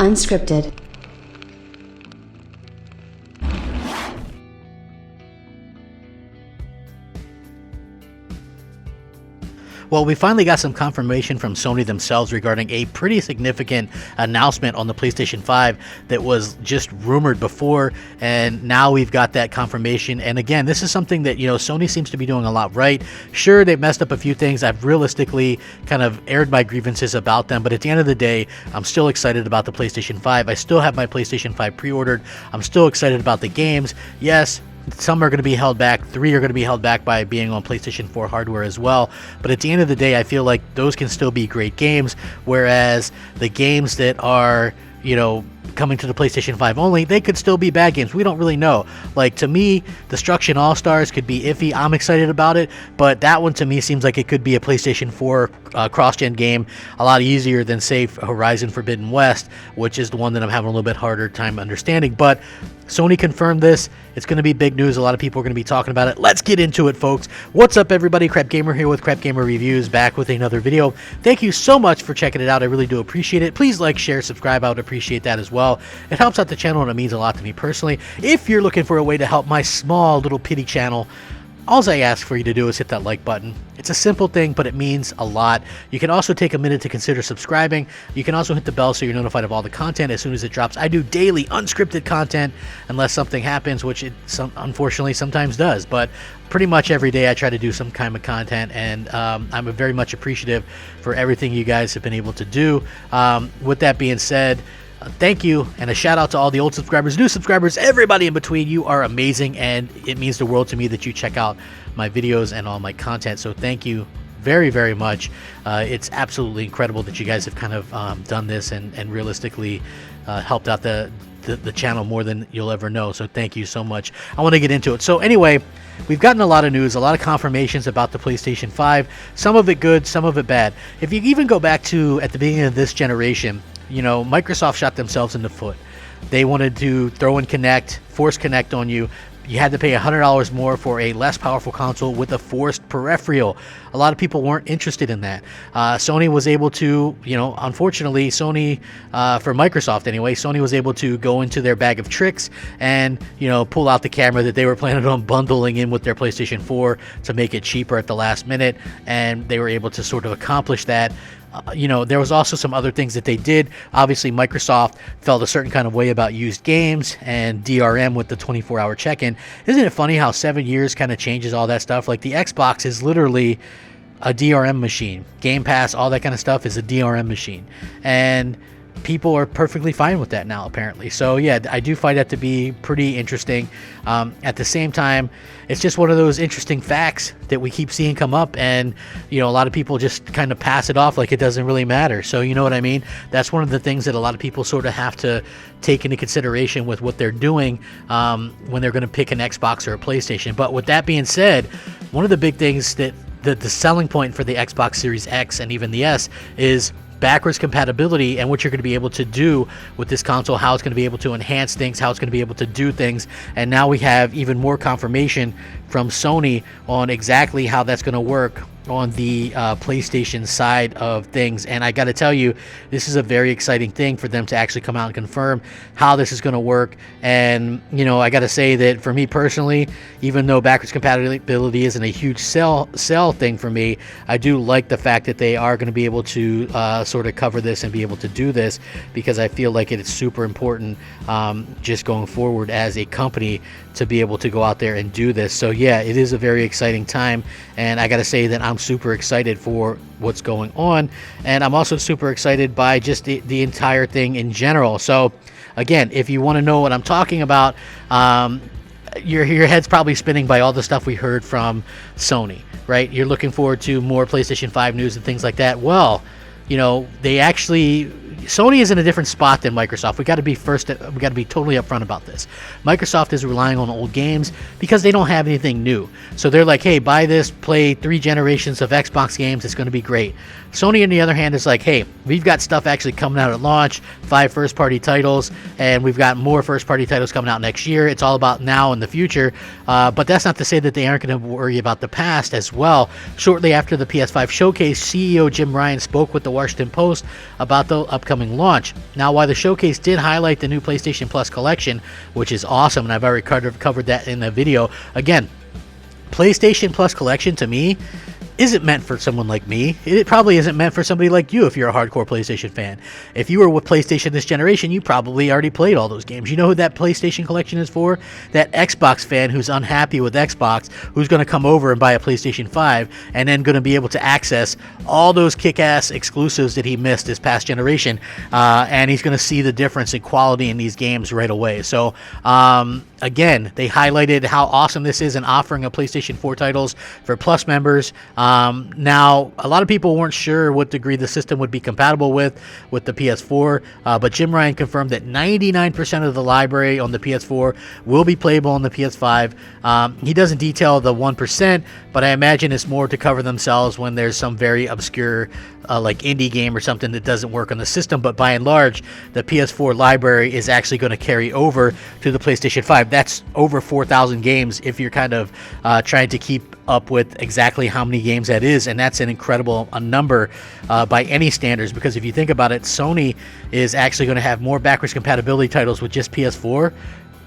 Unscripted. Well, we finally got some confirmation from Sony themselves regarding a pretty significant announcement on the PlayStation 5 that was just rumored before, and now we've got that confirmation. And again, this is something that, Sony seems to be doing a lot right. Sure, they've messed up a few things. I've realistically kind of aired my grievances about them, but at the end of the day, I'm still excited about the PlayStation 5. I still have my PlayStation 5 pre-ordered. I'm still excited about the games. Yes, some are going to be held back. 3 are going to be held back by being on PlayStation 4 hardware as well. But at the end of the day, I feel like those can still be great games, whereas the games that are, coming to the PlayStation 5 only, they could still be bad games. We don't really know. Like, to me, Destruction All-Stars could be iffy. I'm excited about it, but that one to me seems like it could be a PlayStation 4 cross-gen game, a lot easier than, say, Horizon Forbidden West, which is the one that I'm having a little bit harder time understanding. But Sony confirmed this. It's going to be big news. A lot of people are going to be talking about it. Let's get into it, folks. What's up, everybody? Crapgamer here with Crapgamer Reviews, back with another video. Thank you so much for checking it out. I really do appreciate it. Please like, share, subscribe. I would appreciate that as well. It helps out the channel, and it means a lot to me personally. If you're looking for a way to help my small little pity channel, all I ask for you to do is hit that like button. It's a simple thing, but it means a lot. You can also take a minute to consider subscribing. You can also hit the bell so you're notified of all the content as soon as it drops. I do daily unscripted content unless something happens, which it unfortunately sometimes does. But pretty much every day I try to do some kind of content, and I'm very much appreciative for everything you guys have been able to do. With that being said, thank you, and a shout out to all the old subscribers, new subscribers, everybody in between. You are amazing, and it means the world to me that you check out my videos and all my content. So thank you very, very much. It's absolutely incredible that you guys have kind of done this and realistically helped out the channel more than you'll ever know. So thank you so much. I want to get into it. So anyway, we've gotten a lot of news, a lot of confirmations about the PlayStation 5. Some of it good, some of it bad. If you even go back to at the beginning of this generation, Microsoft shot themselves in the foot. They wanted to throw in Kinect, force Kinect on you. You had to pay $100 more for a less powerful console with a forced peripheral. A lot of people weren't interested in that. Sony was able to, unfortunately, Sony, for Microsoft anyway, Sony was able to go into their bag of tricks and, pull out the camera that they were planning on bundling in with their PlayStation 4 to make it cheaper at the last minute, and they were able to sort of accomplish that. There was also some other things that they did. Obviously, Microsoft felt a certain kind of way about used games and DRM with the 24-hour check-in. Isn't it funny how 7 years kind of changes all that stuff? Like, the Xbox is literally a DRM machine. Game Pass, all that kind of stuff is a DRM machine. And people are perfectly fine with that now, apparently. So yeah, I do find that to be pretty interesting. At the same time, it's just one of those interesting facts that we keep seeing come up, and a lot of people just kind of pass it off like it doesn't really matter. So you know what I mean? That's one of the things that a lot of people sort of have to take into consideration with what they're doing when they're going to pick an Xbox or a PlayStation. But with that being said, one of the big things that the selling point for the Xbox Series X and even the S is backwards compatibility, and what you're going to be able to do with this console, how it's going to be able to enhance things, how it's going to be able to do things. And now we have even more confirmation from Sony on exactly how that's going to work on the PlayStation side of things. And I got to tell you, this is a very exciting thing for them to actually come out and confirm how this is going to work. And I got to say that for me personally, even though backwards compatibility isn't a huge sell thing for me, I do like the fact that they are going to be able to sort of cover this and be able to do this, because I feel like it is super important just going forward as a company to be able to go out there and do this. So yeah, it is a very exciting time, and I got to say that I'm super excited for what's going on, and I'm also super excited by just the entire thing in general. So again, if you want to know what I'm talking about, your head's probably spinning by all the stuff we heard from Sony, right? You're looking forward to more PlayStation 5 news and things like that. Well, Sony is in a different spot than Microsoft. We got to be totally upfront about this. Microsoft is relying on old games because they don't have anything new. So they're like, hey, buy this, play 3 generations of Xbox games, it's going to be great. Sony, on the other hand, is like, hey, we've got stuff actually coming out at launch, 5 first-party titles, and we've got more first-party titles coming out next year. It's all about now and the future, but that's not to say that they aren't going to worry about the past as well. Shortly after the PS5 showcase, CEO Jim Ryan spoke with the Washington Post about the upcoming upcoming launch. Now, while the showcase did highlight the new PlayStation Plus collection, which is awesome, and I've already covered that in the video, again, PlayStation Plus collection to me isn't meant for someone like me. It probably isn't meant for somebody like you if you're a hardcore PlayStation fan. If you were with PlayStation this generation, you probably already played all those games. You know who that PlayStation collection is for? That Xbox fan who's unhappy with Xbox, who's going to come over and buy a PlayStation 5 and then going to be able to access all those kick-ass exclusives that he missed this past generation, and he's going to see the difference in quality in these games right away. So again, they highlighted how awesome this is in offering a PlayStation 4 titles for Plus members. Now, a lot of people weren't sure what degree the system would be compatible with the PS4, but Jim Ryan confirmed that 99% of the library on the PS4 will be playable on the PS5. He doesn't detail the 1%, but I imagine it's more to cover themselves when there's some very obscure like indie game or something that doesn't work on the system. But by and large, the PS4 library is actually going to carry over to the PlayStation 5. That's over 4,000 games if you're kind of trying to keep up with exactly how many games that is, and that's an incredible number by any standards, because if you think about it, Sony is actually going to have more backwards compatibility titles with just PS4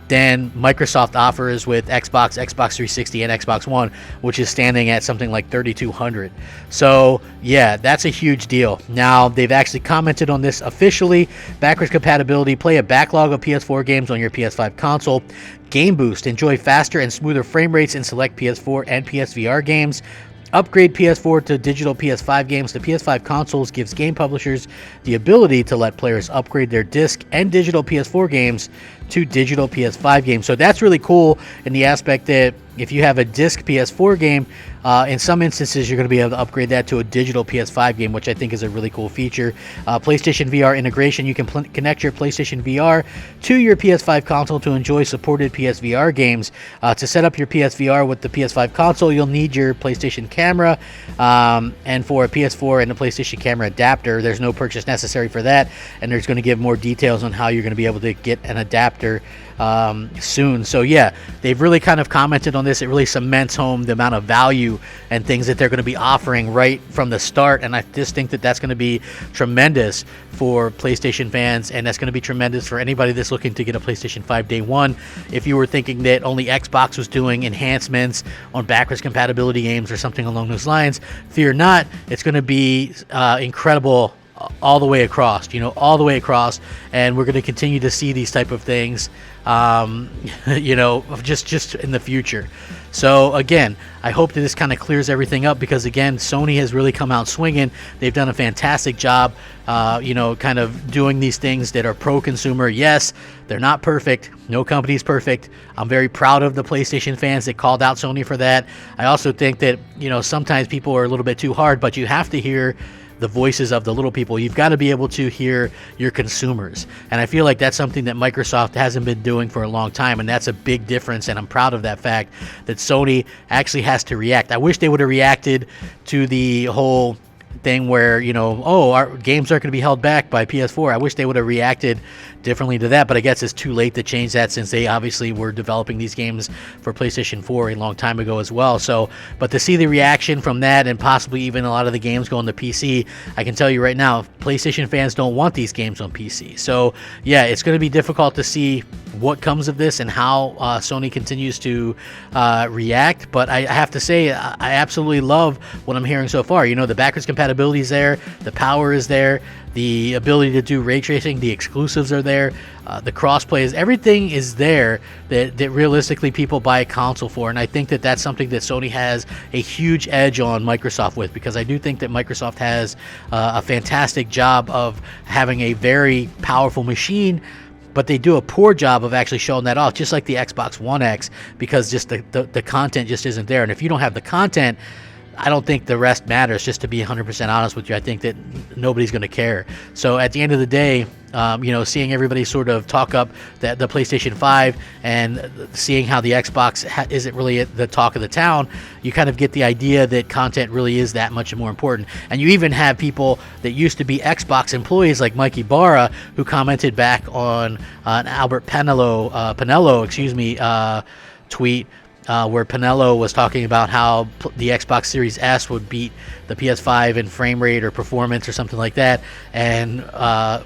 than Microsoft offers with Xbox, Xbox 360, and Xbox One, which is standing at something like 3,200. So yeah, that's a huge deal. Now, they've actually commented on this officially. Backwards compatibility: play a backlog of PS4 games on your PS5 console. Game Boost: enjoy faster and smoother frame rates in select PS4 and PSVR games. Upgrade PS4 to digital PS5 games. The PS5 consoles gives game publishers the ability to let players upgrade their disc and digital PS4 games to digital PS5 games. So that's really cool in the aspect that if you have a disc PS4 game, in some instances you're going to be able to upgrade that to a digital PS5 game, which I think is a really cool feature. PlayStation VR integration: you can connect your PlayStation VR to your PS5 console to enjoy supported PSVR games. To set up your PSVR with the PS5 console, you'll need your PlayStation camera, and for a PS4 and a PlayStation camera adapter. There's no purchase necessary for that, and there's going to give more details on how you're going to be able to get an adapter soon. So yeah, they've really kind of commented on this. It really cements home the amount of value and things that they're going to be offering right from the start, and I just think that that's going to be tremendous for PlayStation fans, and that's going to be tremendous for anybody that's looking to get a PlayStation 5 day one. If you were thinking that only Xbox was doing enhancements on backwards compatibility games or something along those lines, fear not. It's going to be incredible all the way across, all the way across, and we're going to continue to see these type of things, just in the future. So again, I hope that this kind of clears everything up, because again, Sony has really come out swinging. They've done a fantastic job, kind of doing these things that are pro-consumer. Yes, they're not perfect. No company's perfect. I'm very proud of the PlayStation fans that called out Sony for that. I also think that, sometimes people are a little bit too hard, but you have to hear the voices of the little people. You've got to be able to hear your consumers, and I feel like that's something that Microsoft hasn't been doing for a long time, and that's a big difference, and I'm proud of that fact that Sony actually has to react. I wish they would have reacted to the whole thing where, our games aren't going to be held back by PS4. I wish they would have reacted differently to that, but I guess it's too late to change that, since they obviously were developing these games for PlayStation 4 a long time ago as well. So, but to see the reaction from that, and possibly even a lot of the games going to PC, I can tell you right now, PlayStation fans don't want these games on PC. So yeah, it's going to be difficult to see what comes of this and how Sony continues to react. But I have to say, I absolutely love what I'm hearing so far. The backwards compatibility is there, the power is there, the ability to do ray tracing, the exclusives are there, the crossplay everything is there that realistically people buy a console for. And I think that that's something that Sony has a huge edge on Microsoft with, because I do think that Microsoft has a fantastic job of having a very powerful machine, but they do a poor job of actually showing that off, just like the Xbox One X, because just the content just isn't there. And if you don't have the content, I don't think the rest matters, just to be 100% honest with you. I think that nobody's going to care. So at the end of the day, seeing everybody sort of talk up the PlayStation 5 and seeing how the Xbox isn't really the talk of the town, you kind of get the idea that content really is that much more important. And you even have people that used to be Xbox employees like Mikey Barra, who commented back on an Albert Penello tweet, where Pinello was talking about how the Xbox Series S would beat the PS5 in frame rate or performance or something like that, and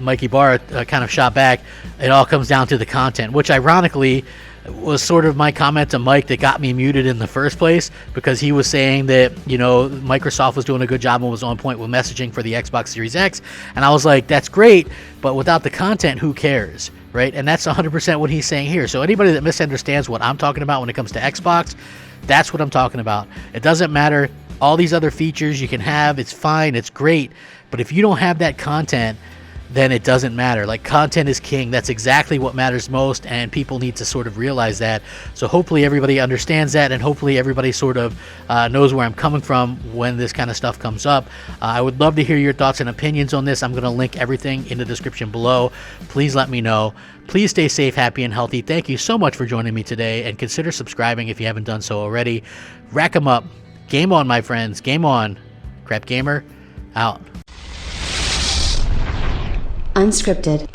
Mikey Barr kind of shot back, it all comes down to the content, which ironically was sort of my comment to Mike that got me muted in the first place, because he was saying that, you know, Microsoft was doing a good job and was on point with messaging for the Xbox Series X, and I was like, that's great, but without the content, who cares, right? And that's 100% what he's saying here. So anybody that misunderstands what I'm talking about when it comes to Xbox, that's what I'm talking about. It doesn't matter all these other features you can have, it's fine, it's great, but if you don't have that content, then it doesn't matter. Like, content is king. That's exactly what matters most, and people need to sort of realize that. So hopefully everybody understands that, and hopefully everybody sort of knows where I'm coming from when this kind of stuff comes up. I would love to hear your thoughts and opinions on this. I'm going to link everything in the description below. Please let me know. Please stay safe, happy, and healthy. Thank you so much for joining me today, and consider subscribing if you haven't done so already. Rack 'em up. Game on, my friends. Game on. Crapgamer, out. Unscripted.